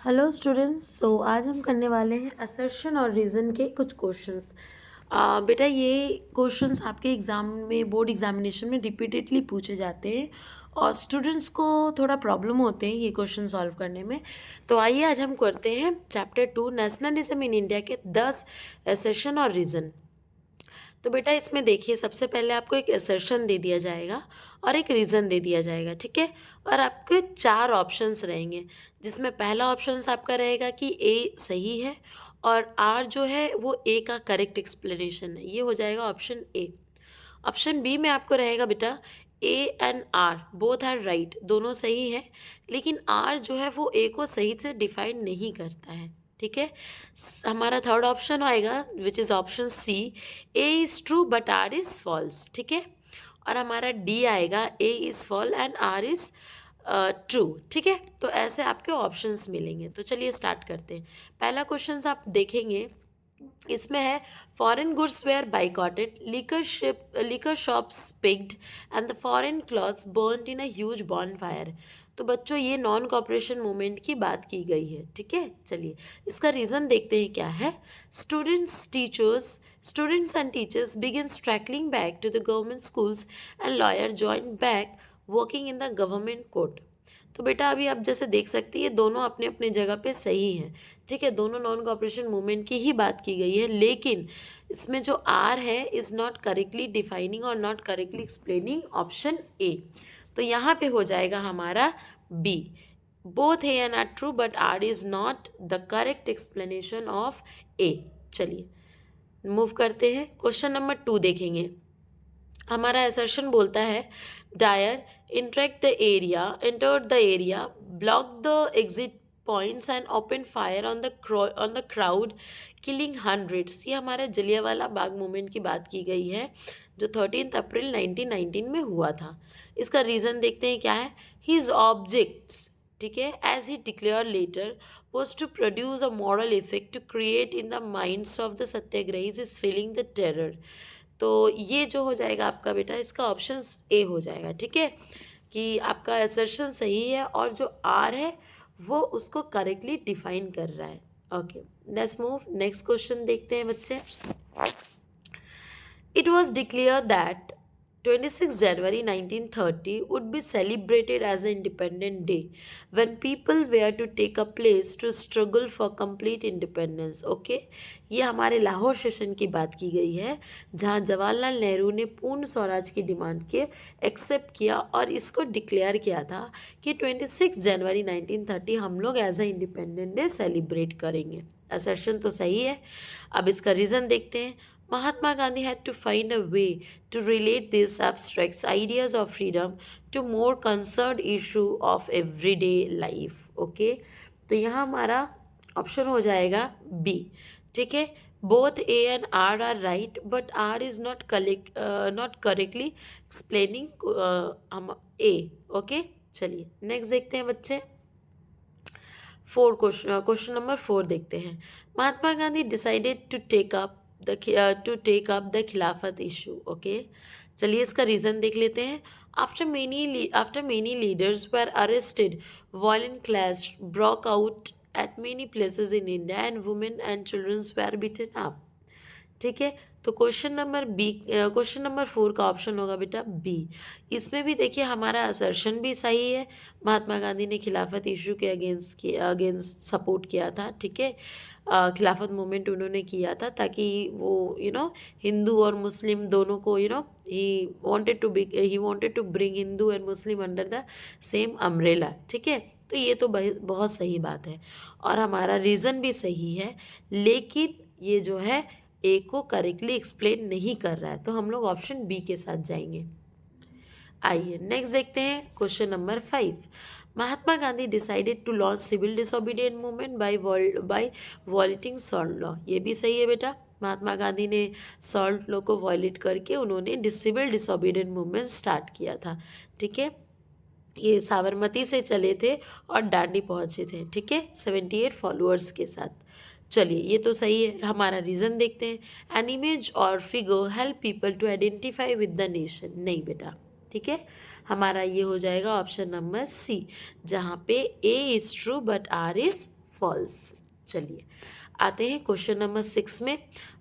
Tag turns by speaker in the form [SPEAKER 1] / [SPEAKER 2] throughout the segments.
[SPEAKER 1] Hello students. आज हम करने वाले हैं असर्शन और रीज़न के कुछ क्वेश्चंस। बेटा ये क्वेश्चंस आपके एग्ज़ाम में, बोर्ड एग्जामिनेशन में रिपीटेडली पूछे जाते हैं और स्टूडेंट्स को थोड़ा प्रॉब्लम होते हैं ये क्वेश्चन सॉल्व करने में। तो आइए आज हम करते हैं चैप्टर 2 नेशनलिज्म इन इंडिया के 10 असर्शन और रीज़न। तो बेटा इसमें देखिए, सबसे पहले आपको एक असर्शन दे दिया जाएगा और एक रीज़न दे दिया जाएगा, ठीक है। और आपके 4 ऑप्शंस रहेंगे, जिसमें पहला ऑप्शंस आपका रहेगा कि ए सही है और आर जो है वो ए का करेक्ट एक्सप्लेनेशन है, ये हो जाएगा ऑप्शन ए। ऑप्शन बी में आपको रहेगा बेटा A and R both are right, दोनों सही है, लेकिन आर जो है वो ए को सही से डिफाइन नहीं करता है, ठीक है। हमारा थर्ड ऑप्शन आएगा which is option C, A is true but R is false, ठीक है। और हमारा डी आएगा A is false and R is true, ठीक है। तो ऐसे आपके ऑप्शंस मिलेंगे। तो चलिए स्टार्ट करते हैं। पहला क्वेश्चन आप देखेंगे, इसमें है foreign goods were boycotted, liquor shops picketed and the foreign cloths burned in a huge bonfire. तो बच्चों ये नॉन कॉपरेशन मूवमेंट की बात की गई है, ठीक है। चलिए इसका रीज़न देखते हैं क्या है। Students and teachers begin trickling back to the government schools and lawyer join back working in the government court. तो बेटा अभी आप जैसे देख सकती है दोनों अपने अपने जगह पे सही हैं, ठीक है। दोनों नॉन कॉपरेशन मूवमेंट की ही बात की गई है, लेकिन इसमें जो आर है इज़ नॉट करेक्टली डिफाइनिंग और not correctly explaining option A. तो यहाँ पे हो जाएगा हमारा B, both A and R true but R is not the correct explanation of A. चलिए मूव करते हैं, क्वेश्चन नंबर 2 देखेंगे। हमारा असर्शन बोलता है Dyer entered the area, blocked the exit points and opened fire on the crowd, killing hundreds। ये हमारे Jallianwala Bagh movement की बात की गई है जो 13 अप्रैल 1919 में हुआ था। इसका रीज़न देखते हैं क्या है। His objects, ठीक है, as he declare later was to produce a moral effect to create in the minds of the satyagrahis is feeling the terror। तो ये जो हो जाएगा आपका बेटा, इसका ऑप्शन ए हो जाएगा, ठीक है, कि आपका असर्शन सही है और जो आर है वो उसको करेक्टली डिफाइन कर रहा है। Okay, let's move, next question देखते हैं बच्चे। It was declared that 26 January 1930 would be celebrated as an independent day when people were to take a place to struggle for complete independence। Okay, ये हमारे Lahore session की बात की गई है जहाँ जवाहरलाल नेहरू ने पूर्ण स्वराज की डिमांड के एक्सेप्ट किया और इसको डिक्लेयर किया था कि 26 जनवरी 1930 हम लोग as a independent day celebrate करेंगे। असर्शन तो सही है। अब इसका रीज़न देखते हैं। Mahatma Gandhi had to find a way to relate these abstract ideas of freedom to more concerned issue of everyday life। Okay, तो यहाँ हमारा ऑप्शन हो जाएगा बी, ठीक है। Both A and R are right but R is not correctly explaining हम A. Okay, चलिए next देखते हैं बच्चे। क्वेश्चन नंबर 4 देखते हैं। Mahatma Gandhi decided to take up the Khilafat issue. Okay, चलिए इसका रीज़न देख लेते हैं। After many leaders were arrested, violent clash broke out at many places in India and women and childrens were beaten up, ठीक है। तो क्वेश्चन नंबर 4 का option होगा बेटा बी। इसमें भी देखिए हमारा असर्शन भी सही है, महात्मा गांधी ने खिलाफत इशू के अगेंस्ट सपोर्ट किया था, ठीक है। खिलाफत मूवमेंट उन्होंने किया था ताकि वो हिंदू और मुस्लिम दोनों को ही wanted to bring Hindu and Muslim under the same umbrella, ठीक है। तो ये तो बहुत सही बात है और हमारा रीज़न भी सही है, लेकिन ये जो है ए को करेक्टली एक्सप्लेन नहीं कर रहा है, तो हम लोग ऑप्शन बी के साथ जाएंगे। आइए नेक्स्ट देखते हैं question number 5। Mahatma Gandhi decided to launch civil disobedient movement by violating salt law. ये भी सही है बेटा, महात्मा गांधी ने सॉल्ट लॉ को वॉयलेट करके उन्होंने सिविल डिसोबीडियंट मूवमेंट स्टार्ट किया था, ठीक है। ये साबरमती से चले थे और दांडी पहुंचे थे, ठीक है, 78 फॉलोअर्स के साथ। चलिए ये तो सही है। हमारा रीज़न देखते हैं। एन इमेज और figure help people to identify with the nation. नहीं बेटा, ठीक है, हमारा ये हो जाएगा ऑप्शन नंबर सी, जहाँ पे A is true but R is false. चलिए आते हैं क्वेश्चन नंबर 6 में।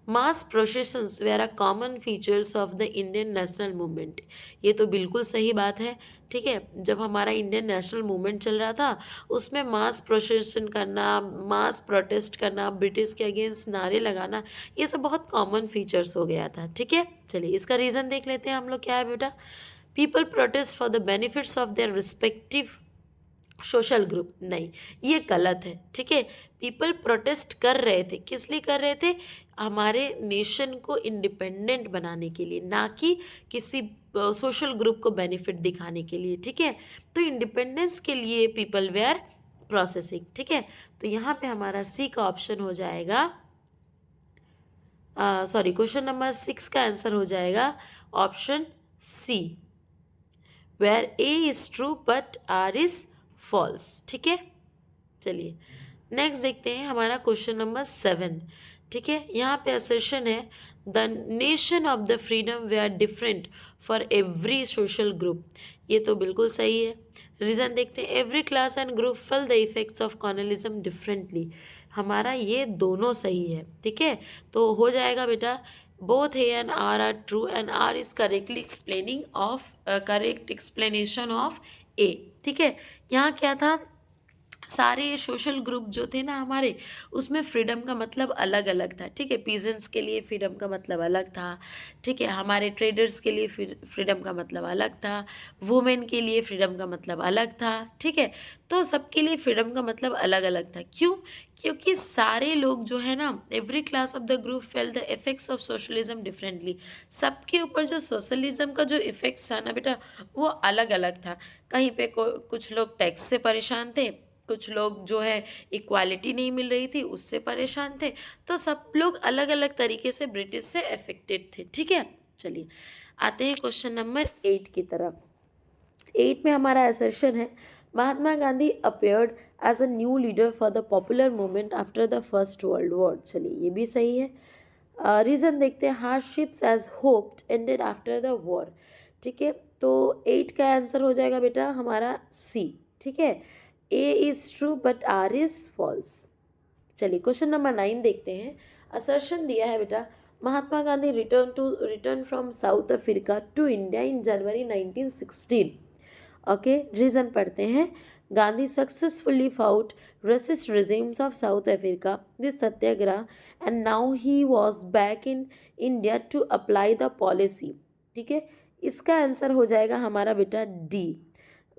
[SPEAKER 1] Mass processions were a common features of the Indian national movement. ये तो बिल्कुल सही बात है। ठीक है, जब हमारा इंडियन नेशनल मूवमेंट चल रहा था उसमें मास प्रोसेशन करना, मास प्रोटेस्ट करना, ब्रिटिश के अगेंस्ट नारे लगाना, ये सब बहुत कॉमन फीचर्स हो गया था। ठीक है, चलिए इसका रीज़न देख लेते हैं हम लोग। क्या है बेटा? People protest for the benefits of their respective social group. नहीं, ये गलत है। ठीक है, पीपल प्रोटेस्ट कर रहे थे, किस लिए कर रहे थे? हमारे नेशन को इंडिपेंडेंट बनाने के लिए, ना कि किसी सोशल ग्रुप को बेनिफिट दिखाने के लिए। ठीक है, तो इंडिपेंडेंस के लिए पीपल वेयर प्रोसेसिंग। ठीक है, तो यहाँ पे हमारा सी का ऑप्शन हो जाएगा, सॉरी, क्वेश्चन नंबर 6 का आंसर हो जाएगा option C, where A is true but R is false. ठीक है, चलिए नेक्स्ट देखते हैं हमारा क्वेश्चन नंबर 7। ठीक है, यहाँ पे असर्शन है the nation of the freedom were different for every social group. ये तो बिल्कुल सही है। रीज़न देखते हैं, every class and group feel the effects of colonialism differently. हमारा ये दोनों सही है। ठीक है, तो हो जाएगा बेटा both A and R true and R is correctly explaining of correct explanation of A. ठीक है, यहाँ क्या था, सारे सोशल ग्रुप जो थे ना हमारे, उसमें फ्रीडम का मतलब अलग अलग था। ठीक है, पीजेंट्स के लिए फ्रीडम का मतलब अलग था। ठीक है, हमारे ट्रेडर्स के लिए फ्रीडम का मतलब अलग था, वुमेन के लिए फ्रीडम का मतलब अलग था। ठीक है, तो सबके लिए फ्रीडम का मतलब अलग अलग था। क्यों? क्योंकि सारे लोग जो है ना, every class of the group fail the effects of socialism differently. सबके ऊपर जो सोशलिज्म का जो इफेक्ट्स था ना बेटा, वो अलग अलग था। कहीं पे कुछ लोग टैक्स से परेशान थे, कुछ लोग जो है इक्वालिटी नहीं मिल रही थी उससे परेशान थे। तो सब लोग अलग अलग तरीके से ब्रिटिश से अफेक्टेड थे। ठीक है, चलिए आते हैं क्वेश्चन नंबर 8 की तरफ। 8 में हमारा असर्शन है Mahatma Gandhi appeared as a new leader for the popular movement after the first world war. चलिए ये भी सही है। रीज़न देखते हैं, hardships as hoped ended after the war. ठीक है, तो 8 का आंसर हो जाएगा बेटा हमारा सी। ठीक है, A is true but R is false. चलिए क्वेश्चन नंबर 9 देखते हैं। असर्शन दिया है बेटा, Mahatma Gandhi return from South Africa to India in January 1916। Okay, reason पढ़ते हैं। Gandhi successfully fought racist regimes of South Africa with satyagraha and now he was back in India to apply the policy। ठीक है, इसका आंसर हो जाएगा हमारा बेटा D,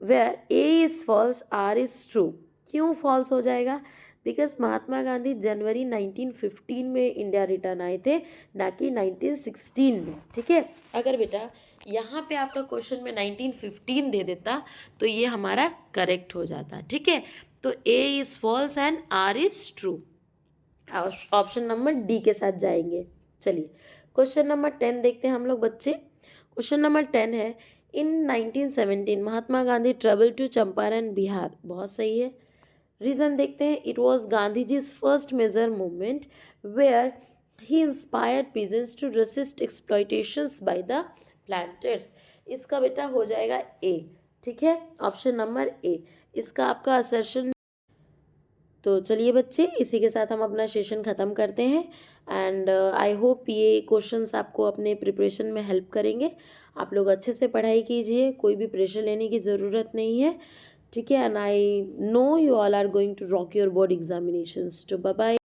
[SPEAKER 1] where A is false R is true. क्यों फॉल्स हो जाएगा? बिकॉज महात्मा गांधी जनवरी 1915 में इंडिया रिटर्न आए थे, ना कि 1916 में। ठीक है, अगर बेटा यहाँ पे आपका क्वेश्चन में 1915 दे देता तो ये हमारा करेक्ट हो जाता। ठीक है, तो A is false and R is true. Option number D के साथ जाएंगे। चलिए क्वेश्चन नंबर 10 देखते हैं हम लोग बच्चे। क्वेश्चन नंबर 10 है, in 1917 Mahatma Gandhi travel to Champaran Bihar. बहुत सही है। रीज़न देखते हैं, it was Gandhi ji's first major movement where he inspired peasants to resist exploitations by the planters. इसका बेटा हो जाएगा ए। ठीक है, ऑप्शन नंबर ए इसका आपका असर्शन। तो चलिए बच्चे, इसी के साथ हम अपना सेशन ख़त्म करते हैं एंड आई होप ये क्वेश्चंस आपको अपने प्रिपरेशन में हेल्प करेंगे। आप लोग अच्छे से पढ़ाई कीजिए, कोई भी प्रेशर लेने की ज़रूरत नहीं है। ठीक है, and I know you all are going to rock your board examinations. तो बाय बाय।